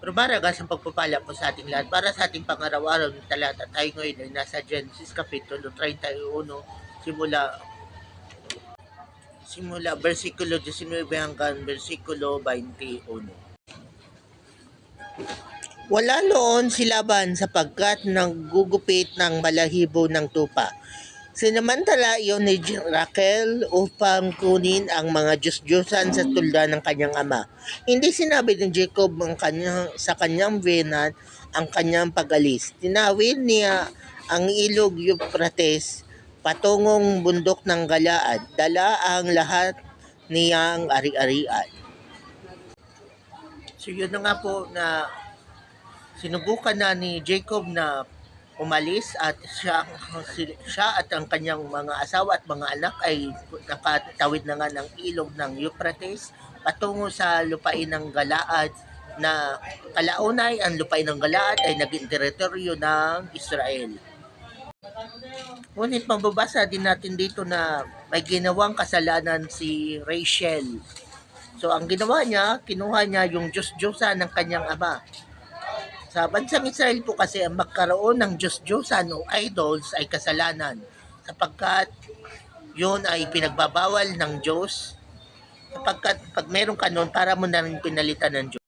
Pero maragas ang pagpapala po sa ating lahat. Para sa ating pang-araw-araw ng talata, tayo ngayon ay nasa Genesis Kapitulo 31, simula versikulo 19 hanggang versikulo 21. Wala noon si Laban sapagkat naggugupit ng balahibo ng tupa. Sinamantala iyon ni Raquel upang kunin ang mga Diyos-Diyosan sa tulda ng kanyang ama. Hindi sinabi ni Jacob sa kanyang biyenan ang kanyang pag-alis. Tinawid niya ang ilog Euphrates patungong bundok ng Galaad. Dala ang lahat niyang ari-arian. So yun na nga po na sinubukan na ni Jacob na umalis at siya at ang kanyang mga asawa at mga anak ay nakatawid na nga ng ilog ng Euphrates patungo sa lupain ng Galaad na kalaunay ang lupain ng Galaad ay naging teritoryo ng Israel. Ngunit mababasa din natin dito na may ginawang kasalanan si Rachel. So ang ginawa niya, kinuha niya yung Diyos-Diyosa ng kanyang ama. Sa bansang Israel po kasi ang magkaroon ng Diyos-Diyosan o idols ay kasalanan sapagkat yun ay pinagbabawal ng Diyos sapagkat pag meron ka nun para mo na rin pinalitan ng Diyos.